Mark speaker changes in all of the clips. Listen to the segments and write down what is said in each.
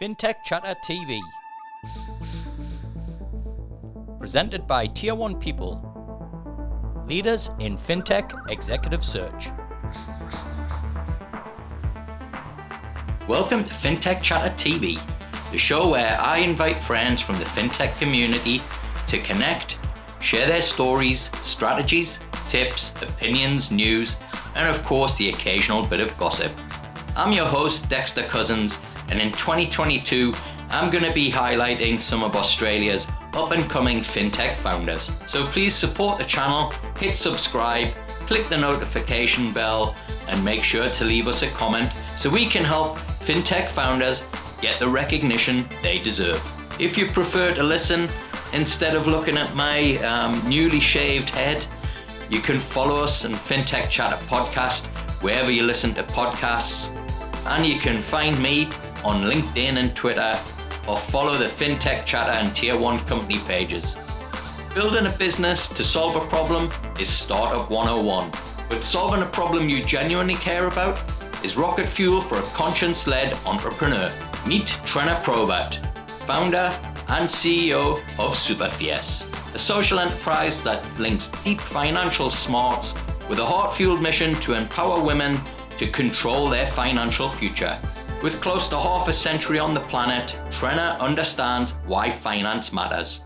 Speaker 1: Fintech Chatter TV. Presented by Tier 1 People, leaders in fintech executive search. Welcome to Fintech Chatter TV, the show where I invite friends from the fintech community to connect, share their stories, strategies, tips, opinions, news, and of course the occasional bit of gossip. I'm your host, Dexter Cousins, and in 2022, I'm going to be highlighting some of Australia's up-and-coming fintech founders. So please support the channel, hit subscribe, click the notification bell, and make sure to leave us a comment so we can help fintech founders get the recognition they deserve. If you prefer to listen instead of looking at my newly shaved head, you can follow us on Fintech Chatter Podcast, wherever you listen to podcasts. And you can find me on LinkedIn and Twitter, or follow the Fintech Chatter and Tier 1 company pages. Building a business to solve a problem is Startup 101, but solving a problem you genuinely care about is rocket fuel for a conscience-led entrepreneur. Meet Trenna Probert, founder and CEO of Superfierce, a social enterprise that links deep financial smarts with a heart-fueled mission to empower women to control their financial future. With close to half a century on the planet, Trenna understands why finance matters.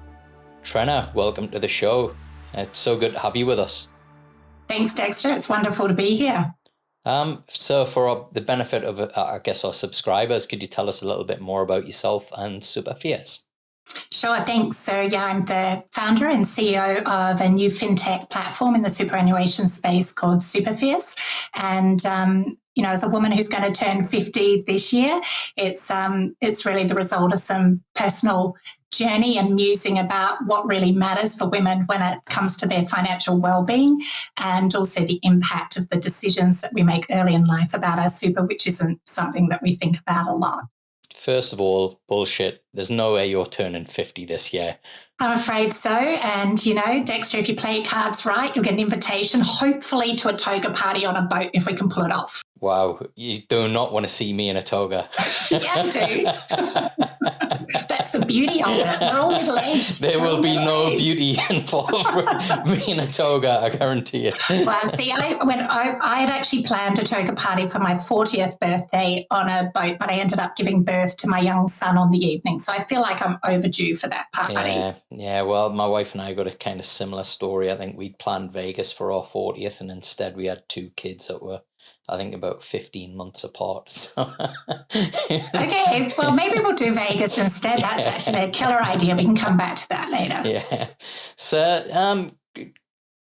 Speaker 1: Trenna, welcome to the show. It's so good to have you with us.
Speaker 2: Thanks, Dexter. It's wonderful to be here.
Speaker 1: So for the benefit of, our subscribers, could you tell us a little bit more about yourself and Superfierce?
Speaker 2: Sure, thanks. So I'm the founder and CEO of a new fintech platform in the superannuation space called Superfierce. And, as a woman who's going to turn 50 this year, it's really the result of some personal journey and musing about what really matters for women when it comes to their financial well-being, and also the impact of the decisions that we make early in life about our super, which isn't something that we think about a lot.
Speaker 1: First of all, bullshit. There's no way you're turning 50 this year.
Speaker 2: I'm afraid so. And, Dexter, if you play your cards right, you'll get an invitation, hopefully to a toga party on a boat if we can pull it off.
Speaker 1: Wow. You do not want to see me in a toga.
Speaker 2: Yeah, I do. That's the beauty of it. We're all middle-aged.
Speaker 1: There will be no beauty involved with me in a toga, I guarantee it.
Speaker 2: Well, see, I had actually planned a toga party for my 40th birthday on a boat, but I ended up giving birth to my young son on the evening. So I feel like I'm overdue for that party.
Speaker 1: Yeah. Well, my wife and I got a kind of similar story. I think we'd planned Vegas for our 40th, and instead we had two kids that were, I think, about 15 months apart. So.
Speaker 2: Okay, well, maybe we'll do Vegas instead. That's actually a killer idea. We can come back to that later.
Speaker 1: Yeah. So,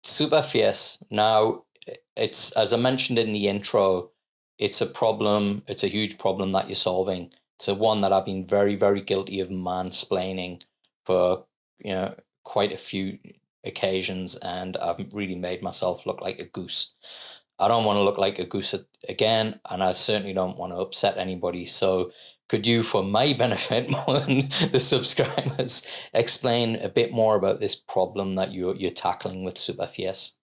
Speaker 1: Superfierce. Now, it's, as I mentioned in the intro, it's a problem. It's a huge problem that you're solving. It's a one that I've been very, very guilty of mansplaining for, quite a few occasions, and I've really made myself look like a goose. I don't want to look like a goose again, and I certainly don't want to upset anybody. So could you, for my benefit more than the subscribers, explain a bit more about this problem that you're tackling with Superfierce?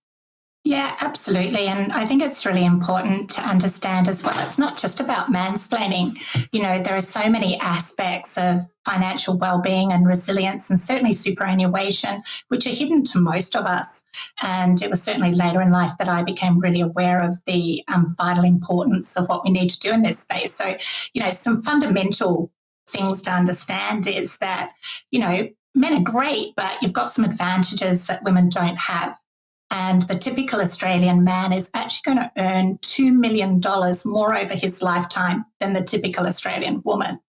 Speaker 2: Yeah, absolutely. And I think it's really important to understand as well, it's not just about mansplaining. There are so many aspects of financial well-being and resilience, and certainly superannuation, which are hidden to most of us. And it was certainly later in life that I became really aware of the vital importance of what we need to do in this space. So, some fundamental things to understand is that, men are great, but you've got some advantages that women don't have. And the typical Australian man is actually going to earn $2 million more over his lifetime than the typical Australian woman.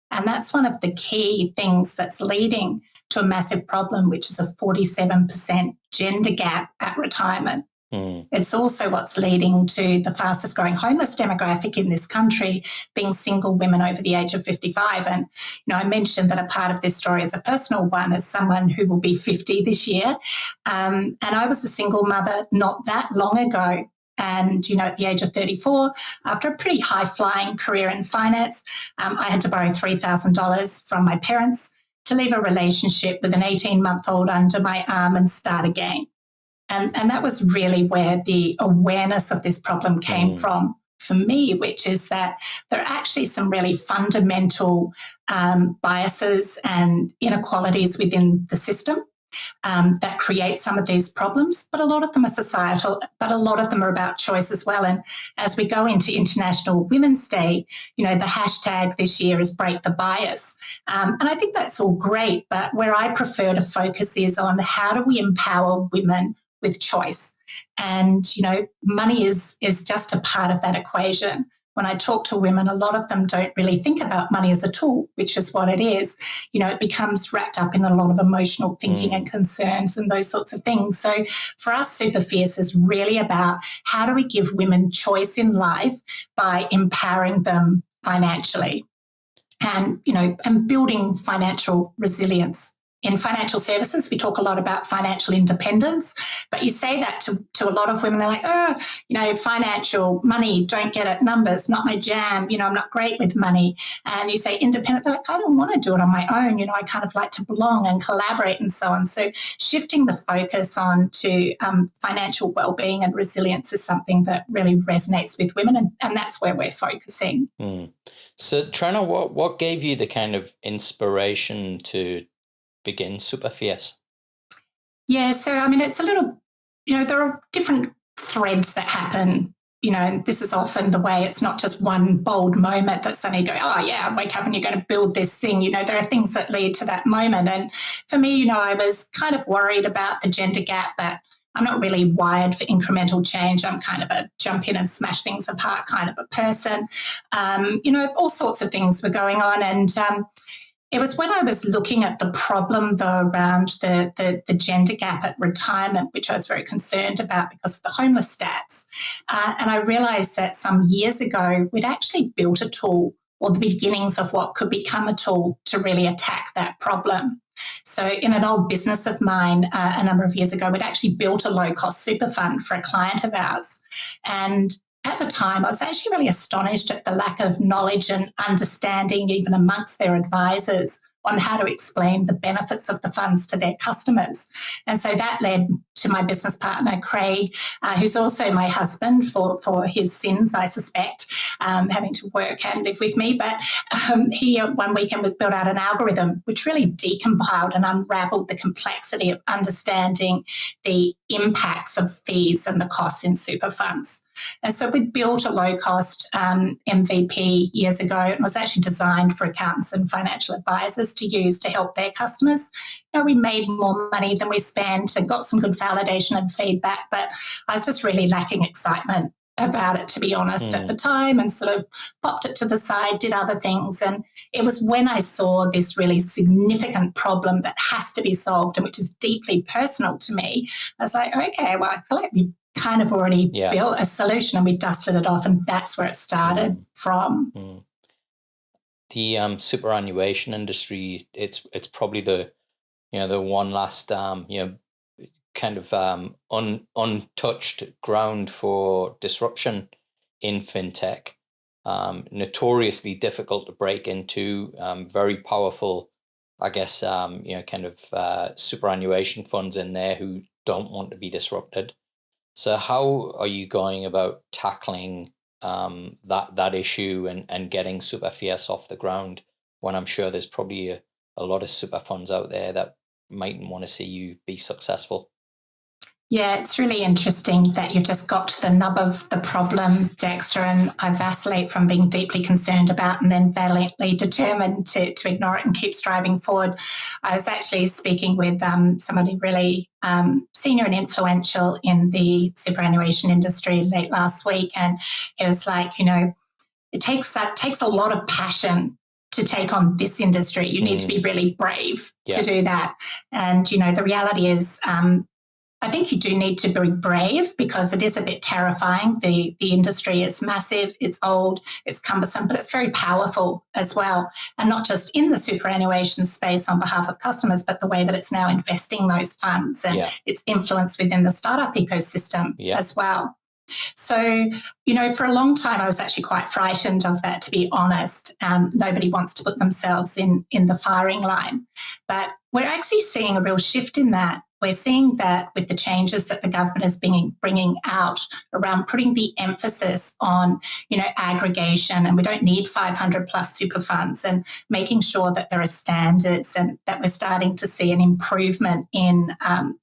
Speaker 2: And that's one of the key things that's leading to a massive problem, which is a 47% gender gap at retirement. It's also what's leading to the fastest growing homeless demographic in this country being single women over the age of 55. And, I mentioned that a part of this story is a personal one as someone who will be 50 this year. And I was a single mother not that long ago. And, at the age of 34, after a pretty high-flying career in finance, I had to borrow $3,000 from my parents to leave a relationship with an 18-month-old under my arm and start again. And that was really where the awareness of this problem came from for me, which is that there are actually some really fundamental biases and inequalities within the system that create some of these problems, but a lot of them are societal, but a lot of them are about choice as well. And as we go into International Women's Day, the hashtag this year is Break the Bias. And I think that's all great, but where I prefer to focus is on how do we empower women with choice. And, money is just a part of that equation. When I talk to women, a lot of them don't really think about money as a tool, which is what it is. It becomes wrapped up in a lot of emotional thinking and concerns and those sorts of things. So for us, Super Fierce is really about how do we give women choice in life by empowering them financially and, and building financial resilience. In financial services, we talk a lot about financial independence, but you say that to a lot of women, they're like, financial money, don't get it, numbers, not my jam, I'm not great with money. And you say independent, they're like, I don't want to do it on my own, I kind of like to belong and collaborate and so on. So shifting the focus on to financial well-being and resilience is something that really resonates with women, and that's where we're focusing.
Speaker 1: So Trenna, what gave you the kind of inspiration to begin Super Fierce?
Speaker 2: Yeah, so it's a little, there are different threads that happen, and this is often the way. It's not just one bold moment that suddenly go, oh yeah, I wake up and you're going to build this thing. There are things that lead to that moment. And for me, I was kind of worried about the gender gap, but I'm not really wired for incremental change. I'm kind of a jump in and smash things apart kind of a person. All sorts of things were going on. And it was when I was looking at the problem, though, around the gender gap at retirement, which I was very concerned about because of the homeless stats. And I realised that some years ago, we'd actually built a tool, or the beginnings of what could become a tool to really attack that problem. So in an old business of mine a number of years ago, we'd actually built a low-cost super fund for a client of ours. And at the time, I was actually really astonished at the lack of knowledge and understanding, even amongst their advisors, on how to explain the benefits of the funds to their customers. And so that led to my business partner, Craig, who's also my husband for his sins, I suspect, having to work and live with me. But he, one weekend, we built out an algorithm which really decompiled and unraveled the complexity of understanding the impacts of fees and the costs in super funds. And so we built a low-cost MVP years ago. It was actually designed for accountants and financial advisors to use to help their customers. We made more money than we spent and got some good validation and feedback, but I was just really lacking excitement about it, to be honest, at the time, and sort of popped it to the side, did other things. And it was when I saw this really significant problem that has to be solved and which is deeply personal to me, I was like, okay, well, I feel like we kind of already built a solution and we dusted it off, and that's where it started from.
Speaker 1: The superannuation industry, it's probably the one last kind of untouched ground for disruption in fintech. Notoriously difficult to break into. Very powerful, I guess. Kind of superannuation funds in there who don't want to be disrupted. So how are you going about tackling that issue and getting Super Fierce off the ground, when I'm sure there's probably a lot of super funds out there that mightn't want to see you be successful?
Speaker 2: Yeah, it's really interesting that you've just got to the nub of the problem, Dexter, and I vacillate from being deeply concerned about and then valiantly determined to ignore it and keep striving forward. I was actually speaking with somebody really senior and influential in the superannuation industry late last week, and it was like, it takes a lot of passion to take on this industry. You need to be really brave to do that. And, the reality is, I think you do need to be brave because it is a bit terrifying. The industry is massive, it's old, it's cumbersome, but it's very powerful as well. And not just in the superannuation space on behalf of customers, but the way that it's now investing those funds and its influence within the startup ecosystem as well. So, for a long time, I was actually quite frightened of that, to be honest. Nobody wants to put themselves in the firing line. But we're actually seeing a real shift in that. we're seeing that with the changes that the government is bringing out around putting the emphasis on, aggregation, and we don't need 500 plus super funds, and making sure that there are standards and that we're starting to see an improvement in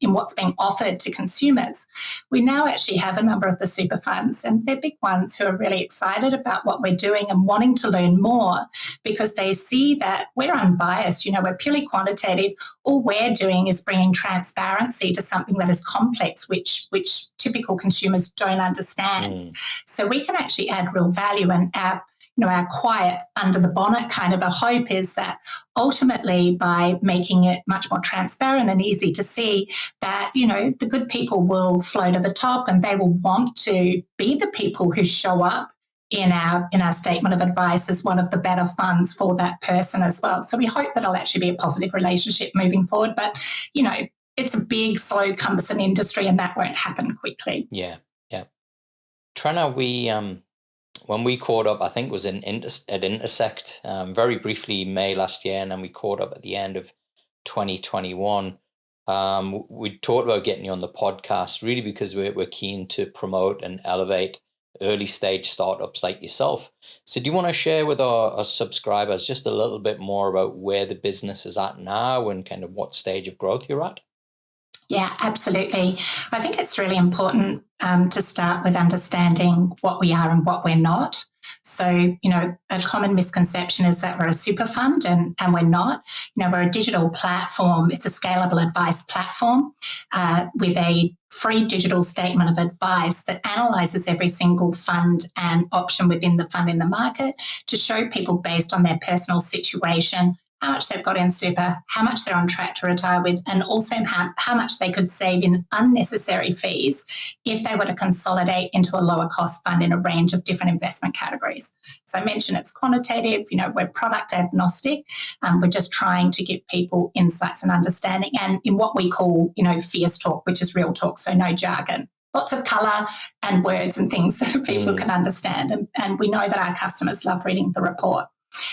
Speaker 2: what's being offered to consumers. We now actually have a number of the super funds, and they're big ones, who are really excited about what we're doing and wanting to learn more, because they see that we're unbiased, we're purely quantitative. All we're doing is bringing transparency to something that is complex, which typical consumers don't understand. So we can actually add real value, and our quiet under the bonnet kind of a hope is that ultimately, by making it much more transparent and easy to see, that, the good people will flow to the top, and they will want to be the people who show up in our statement of advice as one of the better funds for that person as well. So we hope that it'll actually be a positive relationship moving forward. But, it's a big, slow, cumbersome industry, and that won't happen quickly.
Speaker 1: Yeah. Trenna, when we caught up, I think it was at Intersect, very briefly May last year, and then we caught up at the end of 2021. We talked about getting you on the podcast really because we're keen to promote and elevate early stage startups like yourself. So do you want to share with our subscribers just a little bit more about where the business is at now and kind of what stage of growth you're at?
Speaker 2: Yeah, absolutely. I think it's really important to start with understanding what we are and what we're not. So, a common misconception is that we're a super fund, and we're not. We're a digital platform. It's a scalable advice platform with a free digital statement of advice that analyzes every single fund and option within the fund in the market to show people, based on their personal situation, how much they've got in super, how much they're on track to retire with, and also how much they could save in unnecessary fees if they were to consolidate into a lower cost fund in a range of different investment categories. So I mentioned it's quantitative, we're product agnostic. We're just trying to give people insights and understanding, and in what we call, fierce talk, which is real talk, so no jargon. Lots of colour and words and things that people can understand. And we know that our customers love reading the report.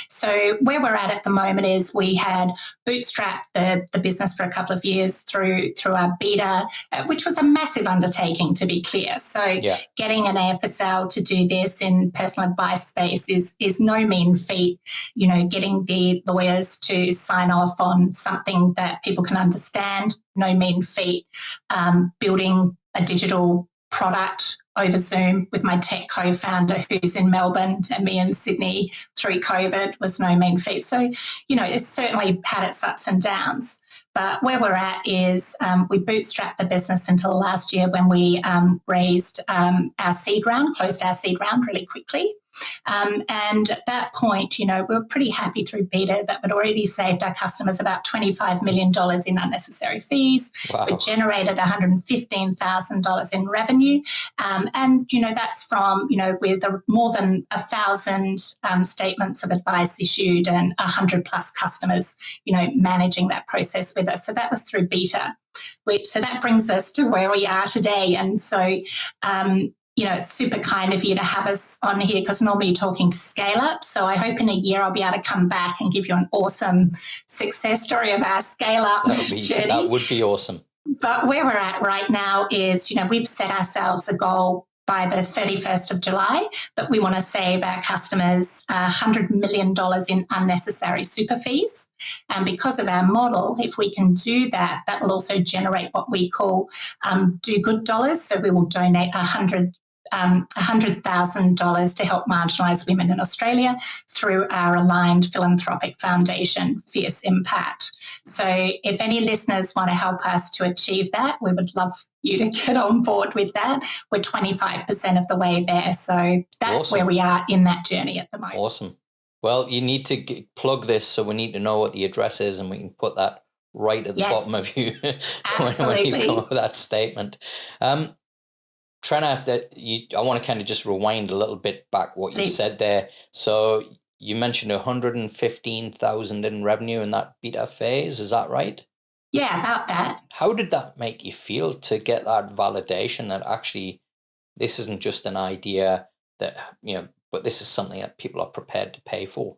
Speaker 2: So where we're at the moment is we had bootstrapped the business for a couple of years through our beta, which was a massive undertaking, to be clear. So getting an AFSL to do this in personal advice space is no mean feat. Getting the lawyers to sign off on something that people can understand, no mean feat. Building a digital product over Zoom with my tech co-founder who's in Melbourne and me in Sydney through COVID was no mean feat. So, it's certainly had its ups and downs. But where we're at is we bootstrapped the business until last year when we raised our seed round, closed our seed round really quickly. And at that point, we were pretty happy through beta that we'd already saved our customers about $25 million in unnecessary fees.
Speaker 1: Wow.
Speaker 2: We generated $115,000 in revenue. And, that's from, with more than 1,000 statements of advice issued and 100 plus customers, managing that process with us. So that was through beta, so that brings us to where we are today. And so, it's super kind of you to have us on here, because normally you're talking to scale up. So I hope in a year I'll be able to come back and give you an awesome success story of our scale up journey.
Speaker 1: That would be awesome.
Speaker 2: But where we're at right now is, we've set ourselves a goal by the 31st of July that we want to save our customers $100 million in unnecessary super fees. And because of our model, if we can do that, that will also generate what we call do good dollars. So we will donate $100,000 to help marginalised women in Australia through our aligned philanthropic foundation, Fierce Impact. So if any listeners want to help us to achieve that, we would love you to get on board with that. We're 25% of the way there. So that's
Speaker 1: awesome.
Speaker 2: Where we are in that journey at the moment.
Speaker 1: Awesome. Well, you need to plug this, so we need to know what the address is, and we can put that right at the bottom of you when you come up with that statement. Trenna, I want to kind of just rewind a little bit back what you said there. So you mentioned 115,000 in revenue in that beta phase. Is that right?
Speaker 2: Yeah, about that.
Speaker 1: How did that make you feel to get that validation that actually this isn't just an idea that, but this is something that people are prepared to pay for?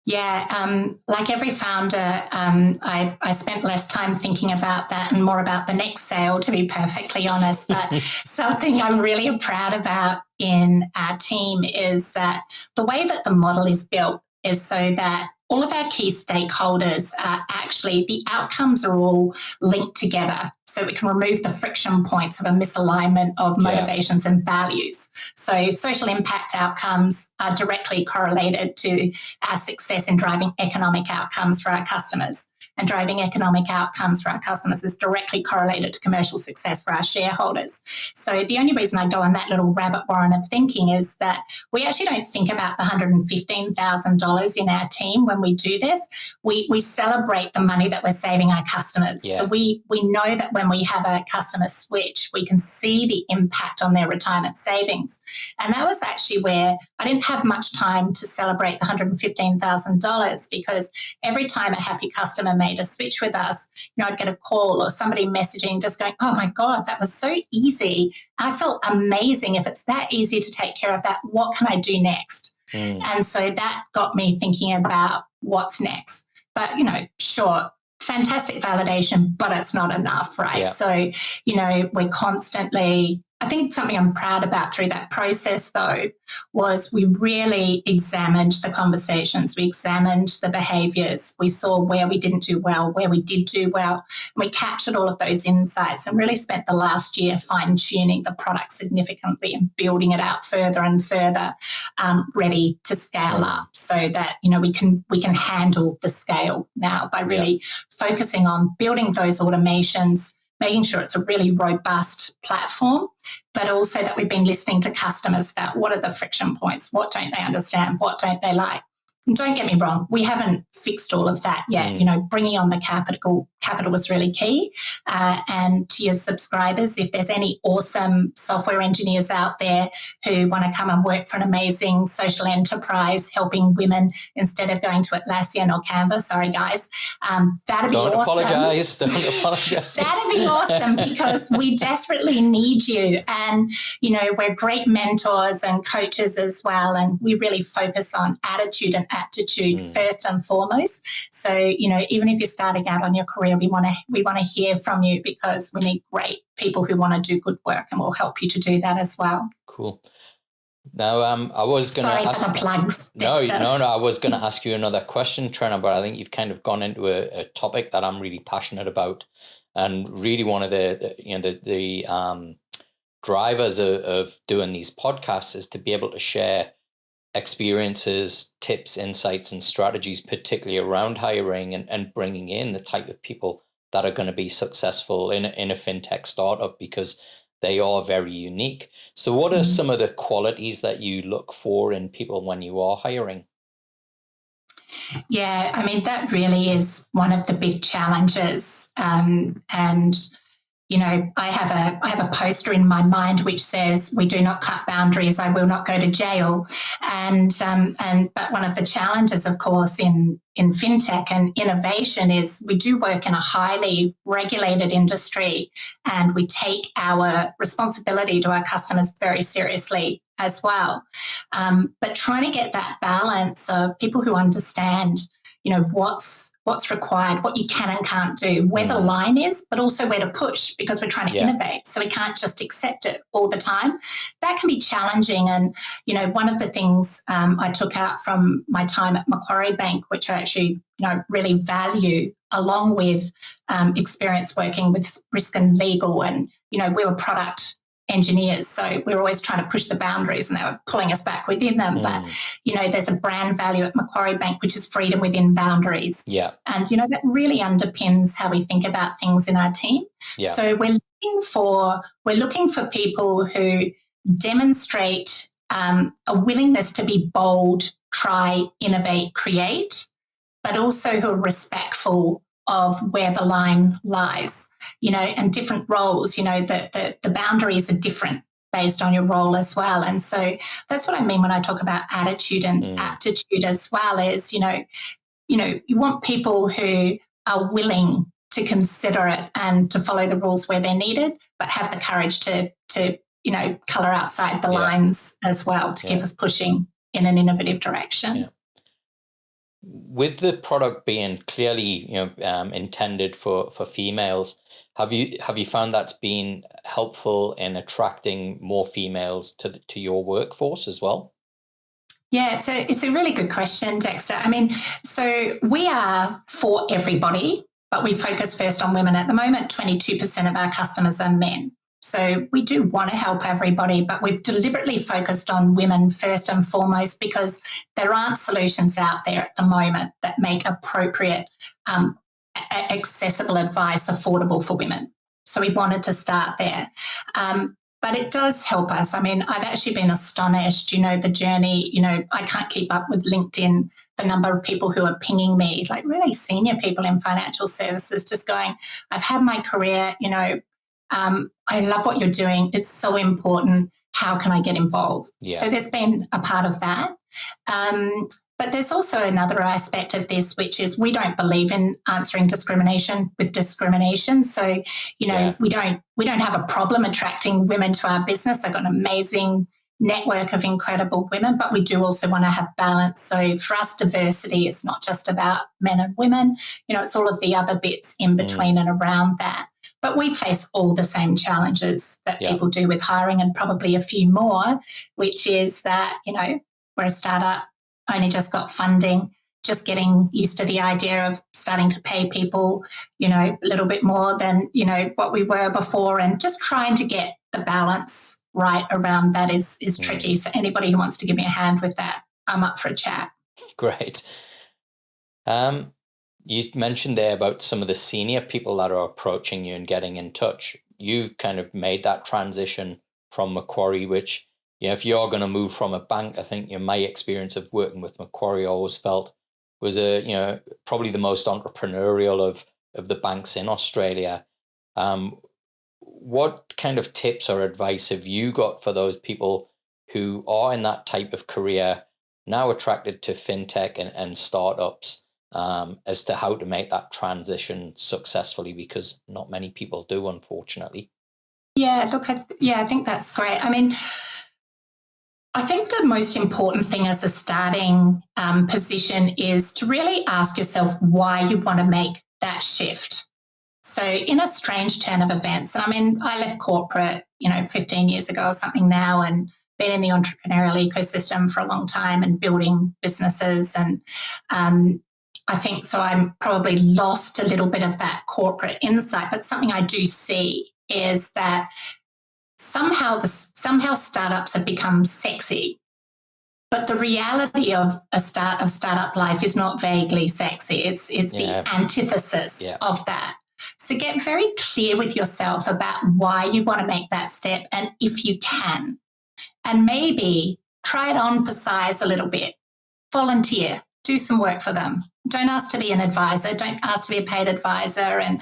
Speaker 2: Like every founder, I spent less time thinking about that and more about the next sale, to be perfectly honest. But something I'm really proud about in our team is that the way that the model is built is so that all of our key stakeholders are actually, the outcomes are all linked together. So we can remove the friction points of a misalignment of motivations and values. So social impact outcomes are directly correlated to our success in driving economic outcomes for our customers. And driving economic outcomes for our customers is directly correlated to commercial success for our shareholders. So the only reason I go on that little rabbit warren of thinking is that we actually don't think about the $115,000 in our team when we do this. We celebrate the money that we're saving our customers. So we know that when we have a customer switch, we can see the impact on their retirement savings. And that was actually where I didn't have much time to celebrate the $115,000, because every time a happy customer made a switch with us, I'd get a call or somebody messaging just going, oh my God, that was so easy. I felt amazing. If it's that easy to take care of that, what can I do next? And so that got me thinking about what's next. But, sure, fantastic validation, but it's not enough, right? Yeah. So, we're constantly, I think something I'm proud about through that process, though, was we really examined the conversations. We examined the behaviours. We saw where we didn't do well, where we did do well. And we captured all of those insights and really spent the last year fine-tuning the product significantly and building it out further and further, ready to scale up, so that, we can handle the scale now by really focusing on building those automations, making sure it's a really robust platform, but also that we've been listening to customers about what are the friction points, what don't they understand, what don't they like. And don't get me wrong, we haven't fixed all of that yet. Bringing on the capital was really key. And to your subscribers, if there's any awesome software engineers out there who want to come and work for an amazing social enterprise helping women instead of going to Atlassian or Canva, sorry guys, that'd be awesome. Don't apologise. That'd be awesome, because we desperately need you. And, we're great mentors and coaches as well. And we really focus on attitude and aptitude first and foremost. So, even if you're starting out on your career, we want to hear from you, because we need great people who want to do good work, and we'll help you to do that as well.
Speaker 1: Cool. Now, I was going to ask.
Speaker 2: Sorry for the plugs.
Speaker 1: No. I was going to ask you another question, Trenna, but I think you've kind of gone into a topic that I'm really passionate about, and really one of the drivers of doing these podcasts is to be able to share experiences, tips, insights, and strategies, particularly around hiring and bringing in the type of people that are going to be successful in a fintech startup, because they are very unique. So what are some of the qualities that you look for in people when you are hiring?
Speaker 2: Yeah, I mean, that really is one of the big challenges. And I have a poster in my mind which says, "We do not cut boundaries. I will not go to jail." But one of the challenges, of course, in fintech and innovation is we do work in a highly regulated industry, and we take our responsibility to our customers very seriously as well. But trying to get that balance of people who understand, what's required, what you can and can't do, where the line is, but also where to push, because we're trying to innovate. So we can't just accept it all the time. That can be challenging. And, one of the things I took out from my time at Macquarie Bank, which I actually, really value, along with experience working with risk and legal, and, we were product engineers, so we were always trying to push the boundaries, and they were pulling us back within them. But there's a brand value at Macquarie Bank, which is freedom within boundaries. And that really underpins how we think about things in our team. So we're looking for people who demonstrate a willingness to be bold, try, innovate, create, but also who are respectful of where the line lies, and different roles, the boundaries are different based on your role as well. And so that's what I mean when I talk about attitude and aptitude as well, is, you want people who are willing to consider it and to follow the rules where they're needed, but have the courage to colour outside the lines as well, to keep us pushing in an innovative direction.
Speaker 1: With the product being clearly, intended for females, have you found that's been helpful in attracting more females to your workforce as well?
Speaker 2: Yeah, it's a really good question, Dexter. I mean, so we are for everybody, but we focus first on women. At the moment, 22% of our customers are men. So we do want to help everybody, but we've deliberately focused on women first and foremost because there aren't solutions out there at the moment that make appropriate, accessible advice affordable for women. So we wanted to start there. But it does help us. I mean, I've actually been astonished, the journey, I can't keep up with LinkedIn, the number of people who are pinging me, like really senior people in financial services, just going, I've had my career, I love what you're doing. It's so important. How can I get involved?
Speaker 1: Yeah.
Speaker 2: So there's been a part of that. But there's also another aspect of this, which is we don't believe in answering discrimination with discrimination. So, we don't have a problem attracting women to our business. I've got an amazing network of incredible women, but we do also want to have balance. So for us, diversity is not just about men and women, it's all of the other bits in between and around that. But we face all the same challenges that people do with hiring and probably a few more, which is that, we're a startup, only just got funding, just getting used to the idea of starting to pay people, a little bit more than, what we were before, and just trying to get the balance right around that is tricky. So anybody who wants to give me a hand with that, I'm up for a chat.
Speaker 1: Great. You mentioned there about some of the senior people that are approaching you and getting in touch. You've kind of made that transition from Macquarie, which, if you're going to move from a bank, I think my experience of working with Macquarie always felt was probably the most entrepreneurial of the banks in Australia. What kind of tips or advice have you got for those people who are in that type of career, now attracted to fintech and startups, as to how to make that transition successfully? Because not many people do, unfortunately.
Speaker 2: Yeah, look, I think that's great. I mean, I think the most important thing as a starting position is to really ask yourself why you want to make that shift. So in a strange turn of events, and I mean, I left corporate, 15 years ago or something now, and been in the entrepreneurial ecosystem for a long time and building businesses. And I think so I'm probably lost a little bit of that corporate insight, but something I do see is that somehow startups have become sexy, but the reality of startup life is not vaguely sexy. It's the antithesis of that. So get very clear with yourself about why you want to make that step, and if you can, and maybe try it on for size a little bit. Volunteer, do some work for them. Don't ask to be an advisor. Don't ask to be a paid advisor, and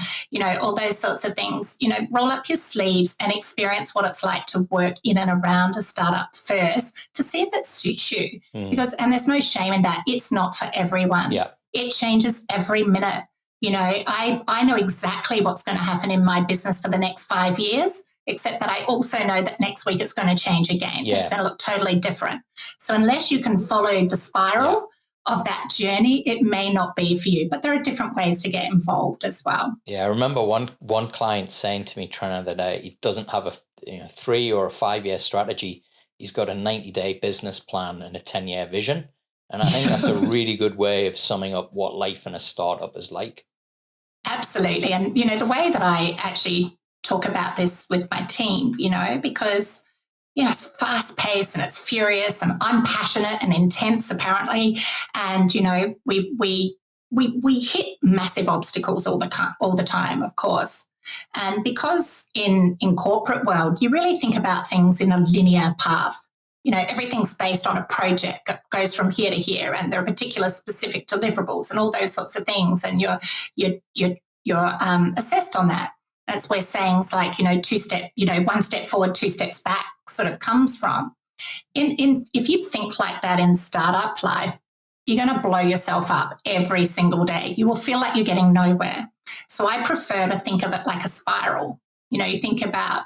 Speaker 2: all those sorts of things. Roll up your sleeves and experience what it's like to work in and around a startup first to see if it suits you. And there's no shame in that. It's not for everyone.
Speaker 1: Yeah.
Speaker 2: It changes every minute. I know exactly what's going to happen in my business for the next 5 years, except that I also know that next week it's going to change again. Yeah. It's going to look totally different. So unless you can follow the spiral of that journey, it may not be for you, but there are different ways to get involved as well.
Speaker 1: Yeah, I remember one client saying to me, Trenna, that he doesn't have a 3 or a 5 year strategy. He's got a 90-day business plan and a 10-year vision. And I think that's a really good way of summing up what life in a startup is like.
Speaker 2: Absolutely. And, the way that I actually talk about this with my team, because, it's fast paced and it's furious, and I'm passionate and intense apparently. And, we hit massive obstacles all the time, of course. And because in corporate world, you really think about things in a linear path. Everything's based on a project that goes from here to here, and there are particular specific deliverables and all those sorts of things, and you're assessed on that. That's where sayings like, 1 step forward, 2 steps back sort of comes from. If you think like that in startup life, you're going to blow yourself up every single day. You will feel like you're getting nowhere. So I prefer to think of it like a spiral. You think about,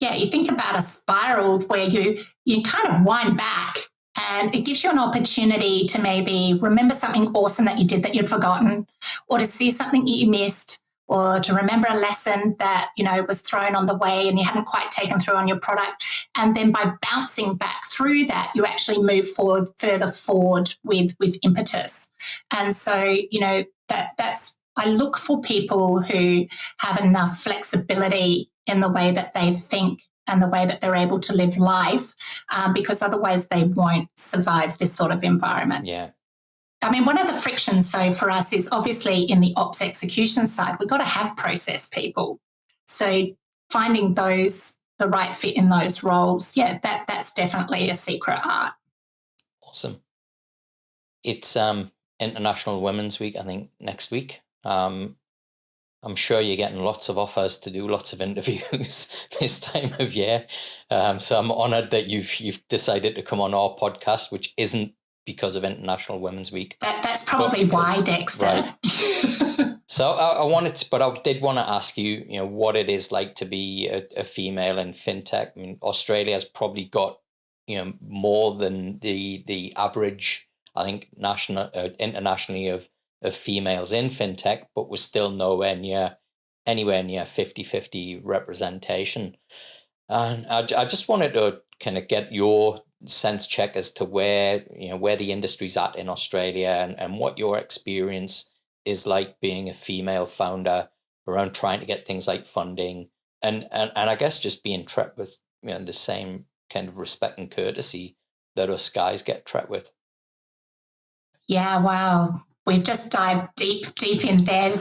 Speaker 2: you think about a spiral where you kind of wind back And it gives you an opportunity to maybe remember something awesome that you did that you'd forgotten, or to see something that you missed, or to remember a lesson that, was thrown on the way and you hadn't quite taken through on your product. And then by bouncing back through that, you actually move further forward with impetus. And so, that's, I look for people who have enough flexibility in the way that they think and the way that they're able to live life, because otherwise they won't survive this sort of environment.
Speaker 1: Yeah.
Speaker 2: I mean, one of the frictions, so for us, is obviously in the ops execution side, we've got to have process people. So finding the right fit in those roles, that's definitely a secret art.
Speaker 1: Awesome. It's International Women's Week, I think, next week. I'm sure you're getting lots of offers to do lots of interviews this time of year. So I'm honoured that you've decided to come on our podcast, which isn't because of International Women's Week.
Speaker 2: That's probably why, Dexter.
Speaker 1: Right. So I did want to ask you, what it is like to be a female in fintech. I mean, Australia has probably got, more than the average, I think, internationally of females in fintech, but we're still anywhere near 50-50 representation. And I just wanted to kind of get your sense check as to where the industry's at in Australia and what your experience is like being a female founder around trying to get things like funding and I guess just being treated with the same kind of respect and courtesy that us guys get treated with.
Speaker 2: Yeah, wow. We've just dived deep in there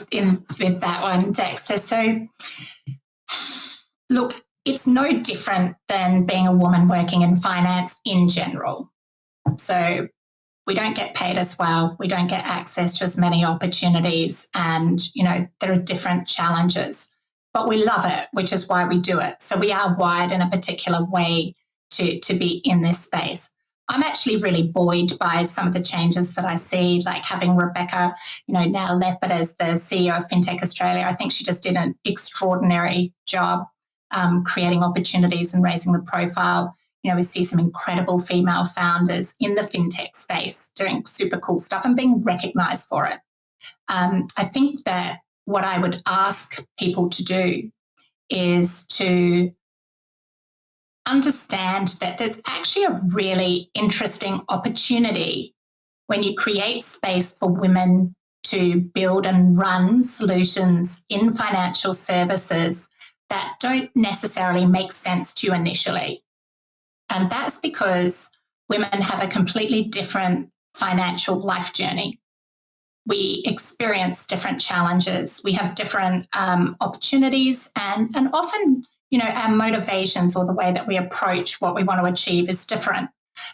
Speaker 2: with that one, Dexter. So look, it's no different than being a woman working in finance in general. So we don't get paid as well. We don't get access to as many opportunities. And, there are different challenges. But we love it, which is why we do it. So we are wired in a particular way to be in this space. I'm actually really buoyed by some of the changes that I see, like having Rebecca, now left, but as the CEO of Fintech Australia, I think she just did an extraordinary job creating opportunities and raising the profile. We see some incredible female founders in the fintech space doing super cool stuff and being recognised for it. I think that what I would ask people to do is to understand that there's actually a really interesting opportunity when you create space for women to build and run solutions in financial services that don't necessarily make sense to you initially. And that's because women have a completely different financial life journey. We experience different challenges. We have different opportunities and often, our motivations or the way that we approach what we want to achieve is different.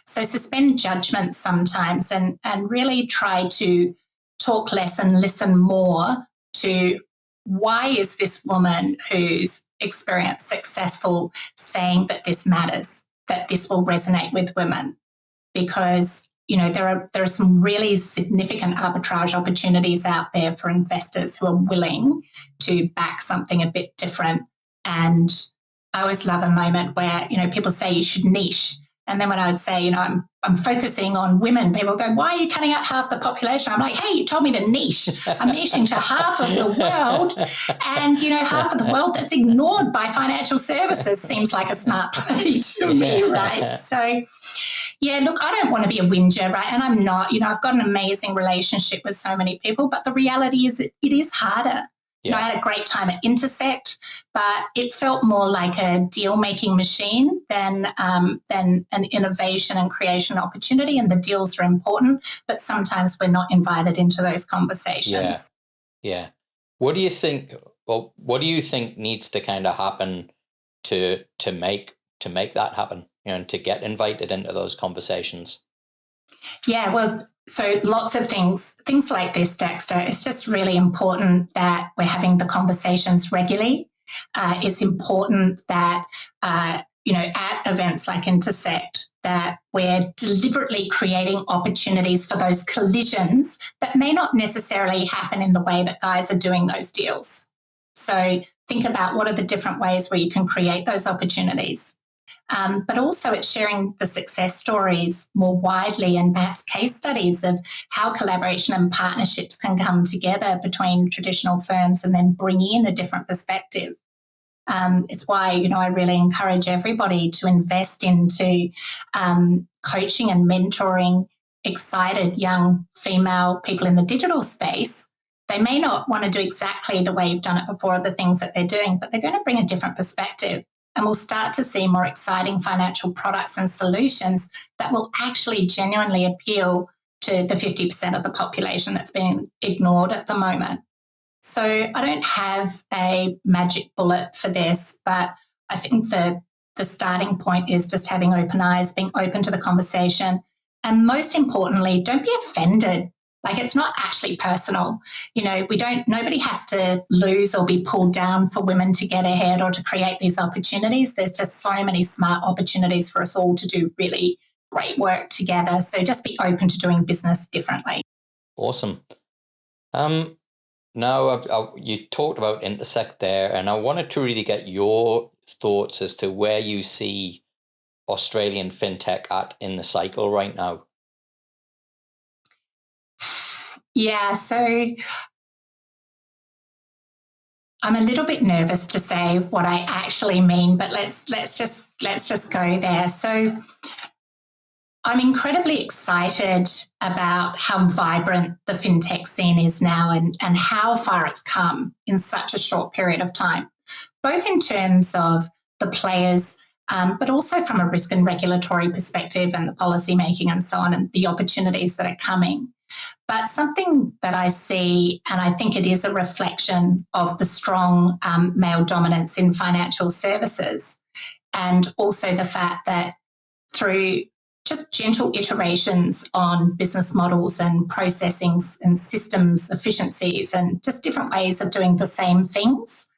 Speaker 2: So suspend judgment sometimes and really try to talk less and listen more to why is this woman who's experienced successful saying that this matters, that this will resonate with women. Because, there are some really significant arbitrage opportunities out there for investors who are willing to back something a bit different. And I always love a moment where, people say you should niche. And then when I would say, I'm focusing on women, people go, why are you cutting out half the population? I'm like, hey, you told me to niche. I'm niching to half of the world. And, half of the world that's ignored by financial services seems like a smart play to me, right? So, yeah, look, I don't want to be a whinger, right? And I'm not, I've got an amazing relationship with so many people, but the reality is it is harder. I had a great time at Intersect, but it felt more like a deal-making machine than an innovation and creation opportunity. And the deals are important, but sometimes we're not invited into those conversations.
Speaker 1: Yeah. What do you think? Well, what do you think needs to kind of happen to make that happen? And to get invited into those conversations?
Speaker 2: Yeah. Well. So lots of things like this, Dexter. It's just really important that we're having the conversations regularly. It's important that, at events like Intersect, that we're deliberately creating opportunities for those collisions that may not necessarily happen in the way that guys are doing those deals. So think about what are the different ways where you can create those opportunities. but also it's sharing the success stories more widely and perhaps case studies of how collaboration and partnerships can come together between traditional firms and then bring in a different perspective. It's why, I really encourage everybody to invest into coaching and mentoring excited young female people in the digital space. They may not want to do exactly the way you've done it before, the things that they're doing, but they're going to bring a different perspective. And we'll start to see more exciting financial products and solutions that will actually genuinely appeal to the 50% of the population that's being ignored at the moment. So I don't have a magic bullet for this, but I think the starting point is just having open eyes, being open to the conversation. And most importantly, don't be offended. Like, it's not actually personal. Nobody has to lose or be pulled down for women to get ahead or to create these opportunities. There's just so many smart opportunities for us all to do really great work together. So just be open to doing business differently.
Speaker 1: Awesome. Now, you talked about intersect there, and I wanted to really get your thoughts as to where you see Australian fintech at in the cycle right now.
Speaker 2: Yeah, so I'm a little bit nervous to say what I actually mean, but let's just go there. So I'm incredibly excited about how vibrant the fintech scene is now and how far it's come in such a short period of time, both in terms of the players, but also from a risk and regulatory perspective and the policy making and so on, and the opportunities that are coming. But something that I see, and I think it is a reflection of the strong male dominance in financial services, and also the fact that through just gentle iterations on business models and processing and systems efficiencies and just different ways of doing the same things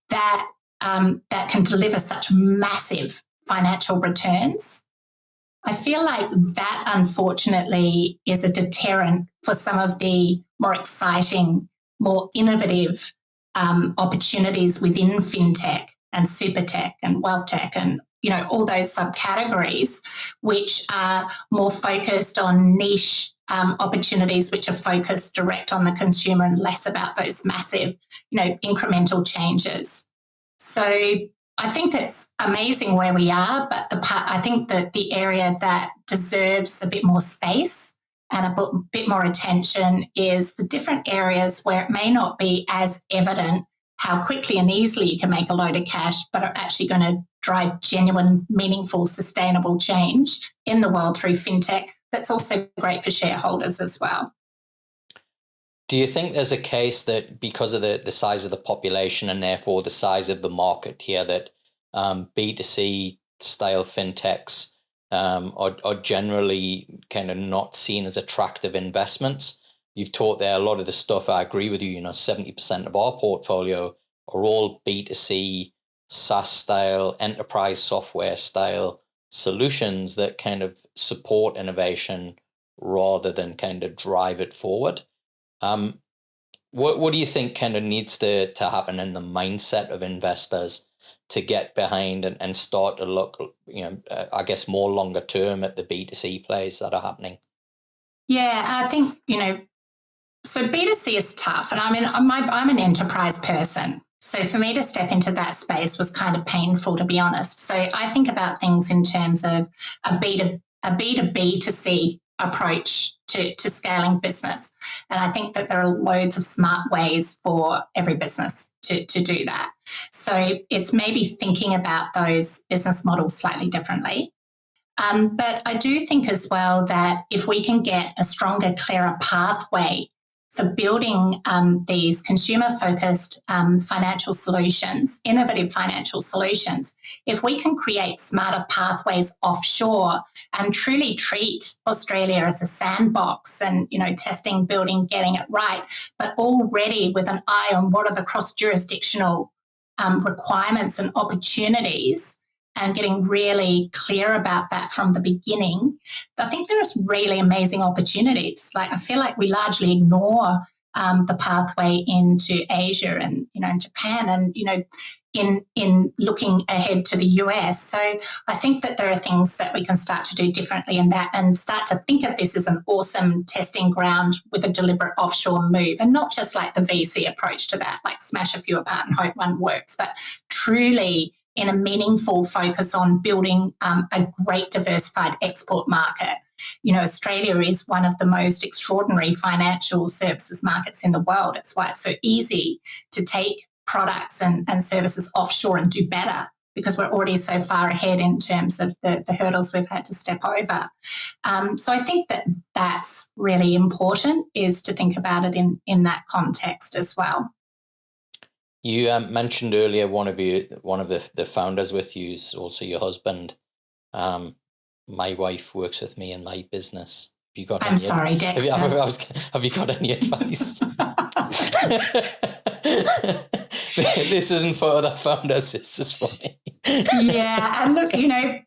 Speaker 2: that can deliver such massive financial returns. I feel like that, unfortunately, is a deterrent for some of the more exciting, more innovative opportunities within fintech and super tech and wealth tech and all those subcategories, which are more focused on niche opportunities, which are focused direct on the consumer and less about those massive, incremental changes. So I think it's amazing where we are, but I think that the area that deserves a bit more space and a bit more attention is the different areas where it may not be as evident how quickly and easily you can make a load of cash, but are actually going to drive genuine, meaningful, sustainable change in the world through fintech. That's also great for shareholders as well.
Speaker 1: Do you think there's a case that because of the size of the population and therefore the size of the market here, that B2C style fintechs are generally kind of not seen as attractive investments? You've taught there a lot of the stuff. I agree with you. 70% of our portfolio are all B2C, SaaS style, enterprise software style solutions that kind of support innovation rather than kind of drive it forward. What do you think kind of needs to happen in the mindset of investors to get behind and start to look, I guess more longer term at the B2C plays that are happening?
Speaker 2: Yeah, I think, so B2C is tough. And I mean, I'm an enterprise person. So for me to step into that space was kind of painful, to be honest. So I think about things in terms of a B2B to C approach to scaling business. And I think that there are loads of smart ways for every business to do that. So it's maybe thinking about those business models slightly differently. But I do think as well that if we can get a stronger, clearer pathway for building these consumer-focused financial solutions, innovative financial solutions, if we can create smarter pathways offshore and truly treat Australia as a sandbox and, testing, building, getting it right, but already with an eye on what are the cross-jurisdictional requirements and opportunities, and getting really clear about that from the beginning, I think there is really amazing opportunities. Like, I feel like we largely ignore the pathway into Asia and, in Japan. And, in looking ahead to the US. So I think that there are things that we can start to do differently in that and start to think of this as an awesome testing ground with a deliberate offshore move, and not just like the VC approach to that, like smash a few apart and hope one works, but truly in a meaningful focus on building a great diversified export market. You know, Australia is one of the most extraordinary financial services markets in the world. It's why it's so easy to take products and services offshore and do better, because we're already so far ahead in terms of the hurdles we've had to step over. So I think that that's really important, is to think about it in that context as well.
Speaker 1: You mentioned earlier one of the founders with you is also your husband. My wife works with me in my business. Have you got
Speaker 2: I'm sorry, Dexter.
Speaker 1: Have you got any advice? This isn't for other founders, this is for me.
Speaker 2: Yeah, and look, you know,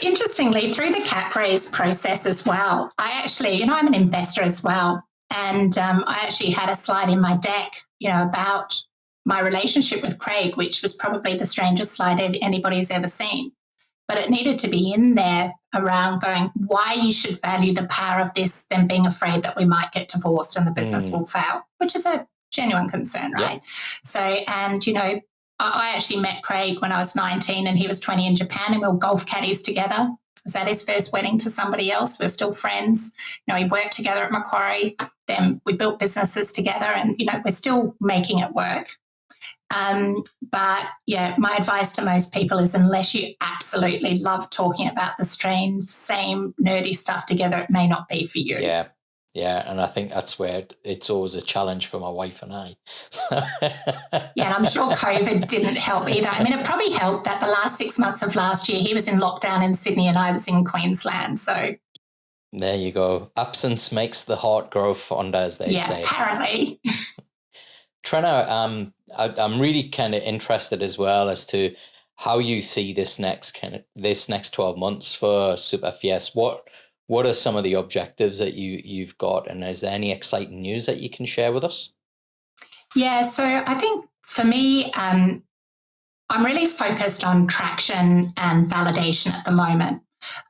Speaker 2: interestingly, through the cap raise process as well, I actually, you know, I'm an investor as well. And I actually had a slide in my deck, you know, about my relationship with Craig, which was probably the strangest slide anybody's ever seen. But it needed to be in there around going why you should value the power of this than being afraid that we might get divorced and the business will fail, which is a genuine concern, right? Yep. So, and, you know, I actually met Craig when I was 19 and he was 20 in Japan, and we were golf caddies together. I was at his first wedding to somebody else. We were still friends. You know, we worked together at Macquarie. Then we built businesses together, and, you know, we're still making it work. But yeah, my advice to most people is, unless you absolutely love talking about the strange, same nerdy stuff together, it may not be for you.
Speaker 1: Yeah. Yeah. And I think that's where it's always a challenge for my wife and I.
Speaker 2: Yeah. And I'm sure COVID didn't help either. I mean, it probably helped that the last 6 months of last year, he was in lockdown in Sydney and I was in Queensland. So
Speaker 1: there you go. Absence makes the heart grow fonder, as they say.
Speaker 2: Yeah, apparently.
Speaker 1: Trenna, I'm really kind of interested as well as to how you see this next 12 months for SuperFS. What are some of the objectives that you've got, and is there any exciting news that you can share with us?
Speaker 2: Yeah, so I think for me, I'm really focused on traction and validation at the moment.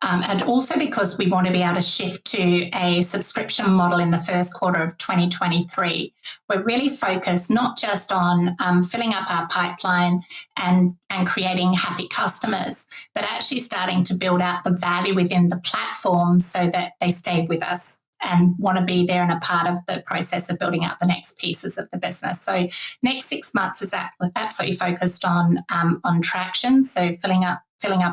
Speaker 2: And also because we want to be able to shift to a subscription model in the first quarter of 2023. We're really focused not just on filling up our pipeline and creating happy customers, but actually starting to build out the value within the platform so that they stay with us and want to be there and a part of the process of building out the next pieces of the business. So next 6 months is absolutely focused on traction, so filling up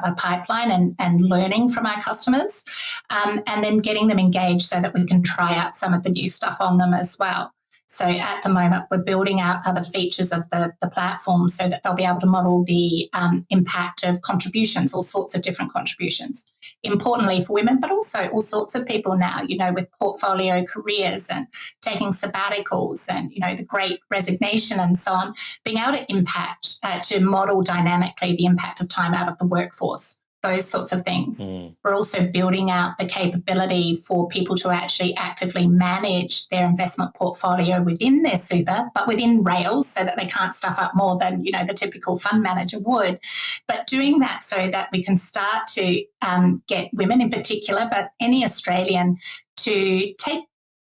Speaker 2: a pipeline and learning from our customers, and then getting them engaged so that we can try out some of the new stuff on them as well. So at the moment, we're building out other features of the platform so that they'll be able to model the impact of contributions, all sorts of different contributions. Importantly for women, but also all sorts of people now, you know, with portfolio careers and taking sabbaticals and, you know, the great resignation and so on, being able to impact, to model dynamically the impact of time out of the workforce. Those sorts of things. We're also building out the capability for people to actually actively manage their investment portfolio within their super, but within rails, so that they can't stuff up more than, you know, the typical fund manager would. But doing that so that we can start to get women in particular, but any Australian, to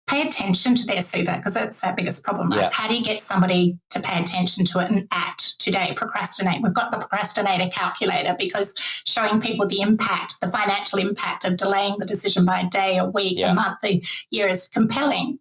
Speaker 2: pay attention to their super, because that's our biggest problem, right? Yeah. How do you get somebody to pay attention to it and act today, procrastinate? We've got the procrastinator calculator, because showing people the impact, the financial impact of delaying the decision by a day, a week, a month, a year is compelling.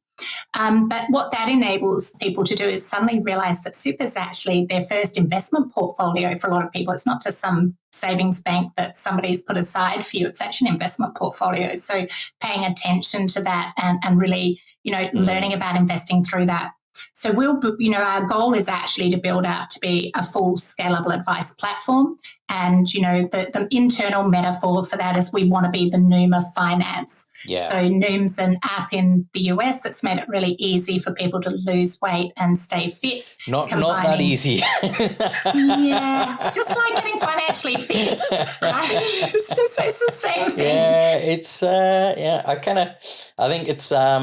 Speaker 2: But what that enables people to do is suddenly realize that super is actually their first investment portfolio for a lot of people. It's not just some savings bank that somebody's put aside for you. It's actually an investment portfolio. So paying attention to that and really, you know, learning about investing through that. So our goal is actually to build out to be a full scalable advice platform. And, you know, the internal metaphor for that is we want to be the Noom of finance. Yeah. So Noom's an app in the US that's made it really easy for people to lose weight and stay fit.
Speaker 1: Not that easy.
Speaker 2: Yeah, just like getting financially fit, right? It's the same thing.
Speaker 1: Yeah, it's I think it's I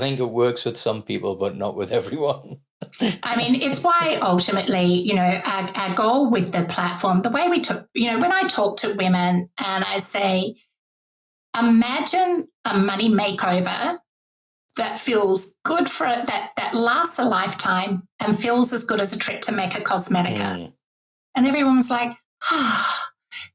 Speaker 1: think it works with some people, but not with everyone.
Speaker 2: I mean, it's why ultimately, our goal with the platform, the way we took, when I talk to women and I say, imagine a money makeover that feels good that lasts a lifetime and feels as good as a trip to Mecca Cosmetica. And everyone was like,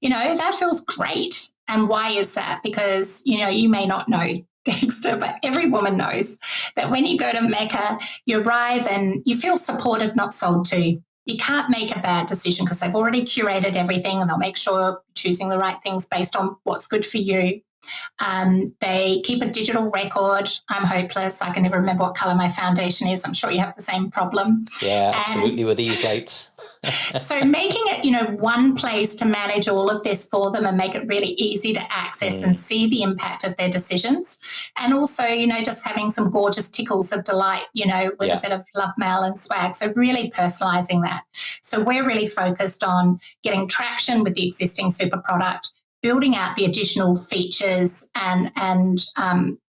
Speaker 2: that feels great. And why is that? Because, you may not know, Dexter, but every woman knows that when you go to Mecca, you arrive and you feel supported, not sold to. You can't make a bad decision because they've already curated everything and they'll make sure you're choosing the right things based on what's good for you. They keep a digital record. I'm hopeless. I can never remember what colour my foundation is. I'm sure you have the same problem.
Speaker 1: Yeah, absolutely, with these lights.
Speaker 2: So making it, one place to manage all of this for them and make it really easy to access and see the impact of their decisions. And also, just having some gorgeous tickles of delight, with a bit of love mail and swag. So really personalising that. So we're really focused on getting traction with the existing super product, building out the additional features and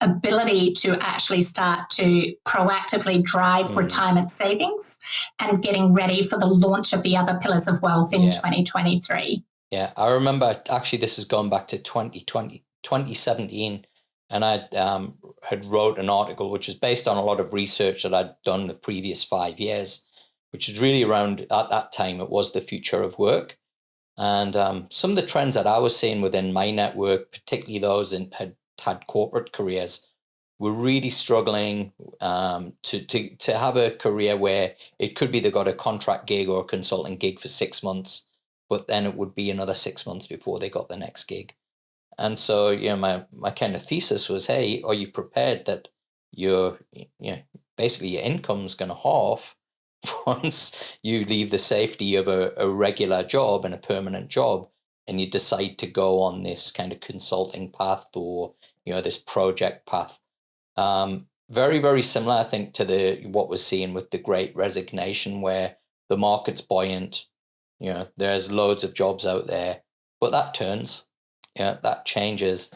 Speaker 2: ability to actually start to proactively drive retirement savings and getting ready for the launch of the other pillars of wealth in 2023.
Speaker 1: Yeah, I remember actually this has gone back to 2017, and I had wrote an article which is based on a lot of research that I'd done the previous 5 years, which is really around, at that time, it was the future of work. And some of the trends that I was seeing within my network, particularly those that had corporate careers, were really struggling to have a career where it could be they got a contract gig or a consulting gig for 6 months, but then it would be another 6 months before they got the next gig. And so, my kind of thesis was, hey, are you prepared that basically your income's going to halve once you leave the safety of a regular job and a permanent job, and you decide to go on this kind of consulting path or, this project path. Very, very similar, I think, to what we're seeing with the Great Resignation, where the market's buoyant, there's loads of jobs out there, but that turns, that changes.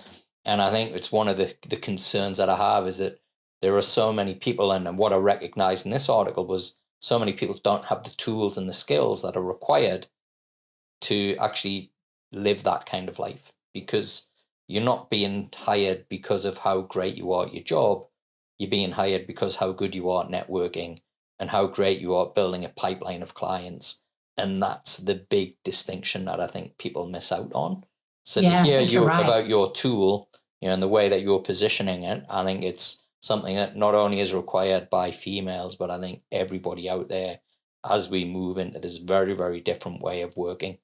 Speaker 1: And I think it's one of the concerns that I have is that there are so many people, and what I recognized in this article was so many people don't have the tools and the skills that are required to actually live that kind of life, because you're not being hired because of how great you are at your job. You're being hired because how good you are at networking and how great you are at building a pipeline of clients. And that's the big distinction that I think people miss out on. So to hear about your tool, and the way that you're positioning it, I think it's something that not only is required by females, but I think everybody out there as we move into this very, very different way of working.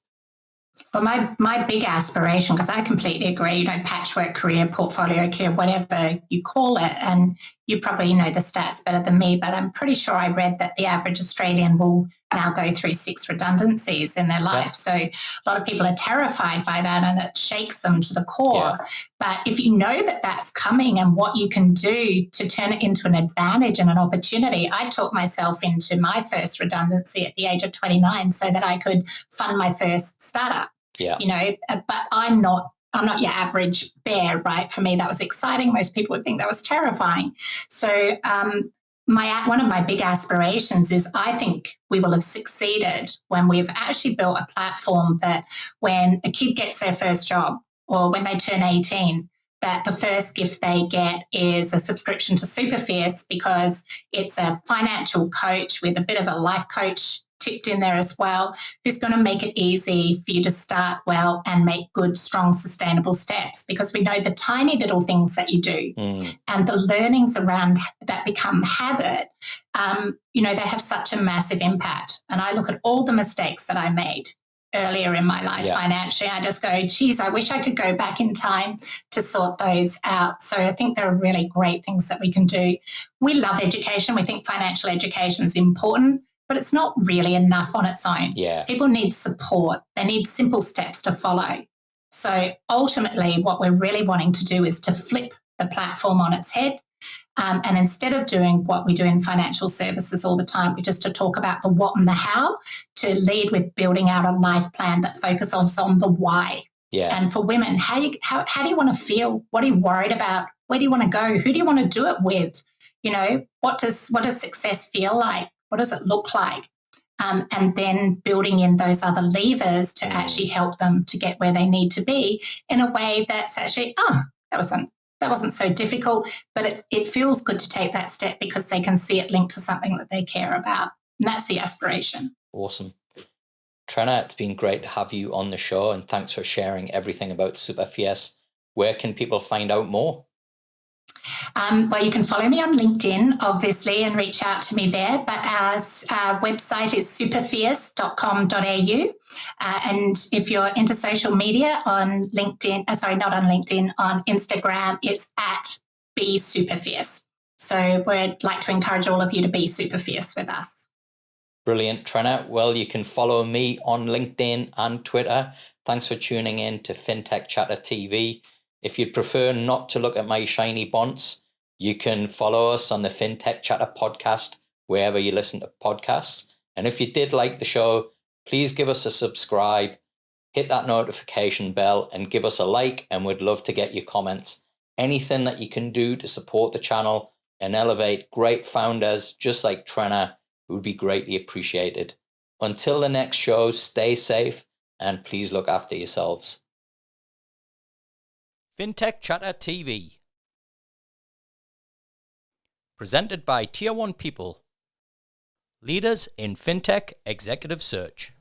Speaker 2: Well, my big aspiration, because I completely agree, patchwork career, portfolio care, whatever you call it, and you probably know the stats better than me, but I'm pretty sure I read that the average Australian will now go through 6 redundancies in their life. Yeah. So a lot of people are terrified by that, and it shakes them to the core. Yeah. But if you know that that's coming and what you can do to turn it into an advantage and an opportunity, I talked myself into my first redundancy at the age of 29 so that I could fund my first startup.
Speaker 1: Yeah.
Speaker 2: But I'm not your average bear, right? For me, that was exciting. Most people would think that was terrifying. So one of my big aspirations is I think we will have succeeded when we've actually built a platform that when a kid gets their first job or when they turn 18, that the first gift they get is a subscription to Superfierce, because it's a financial coach with a bit of a life coach tipped in there as well, who's going to make it easy for you to start well and make good, strong, sustainable steps, because we know the tiny little things that you do and the learnings around that become habit, they have such a massive impact. And I look at all the mistakes that I made earlier in my life financially. I just go, geez, I wish I could go back in time to sort those out. So I think there are really great things that we can do. We love education. We think financial education is important, but it's not really enough on its own.
Speaker 1: Yeah.
Speaker 2: People need support. They need simple steps to follow. So ultimately, what we're really wanting to do is to flip the platform on its head. And instead of doing what we do in financial services all the time, we just to talk about the what and the how, to lead with building out a life plan that focuses on the why.
Speaker 1: Yeah.
Speaker 2: And for women, how do you want to feel? What are you worried about? Where do you want to go? Who do you want to do it with? What does success feel like What does it look like? And then building in those other levers to actually help them to get where they need to be in a way that's actually, that wasn't so difficult, but it feels good to take that step because they can see it linked to something that they care about. And that's the aspiration.
Speaker 1: Awesome. Trenna, it's been great to have you on the show, and thanks for sharing everything about Super Fierce. Where can people find out more?
Speaker 2: Well, you can follow me on LinkedIn, obviously, and reach out to me there. But our website is superfierce.com.au. And if you're into social media on LinkedIn, not on LinkedIn, on Instagram, it's at Be Super Fierce. So we'd like to encourage all of you to be super fierce with us.
Speaker 1: Brilliant, Trenna. Well, you can follow me on LinkedIn and Twitter. Thanks for tuning in to Fintech Chatter TV. If you'd prefer not to look at my shiny bonds, you can follow us on the Fintech Chatter podcast, wherever you listen to podcasts. And if you did like the show, please give us a subscribe, hit that notification bell, and give us a like, and we'd love to get your comments. Anything that you can do to support the channel and elevate great founders just like Trenna would be greatly appreciated. Until the next show, stay safe and please look after yourselves. Fintech Chatter TV. Presented by Tier 1 People. Leaders in Fintech Executive Search.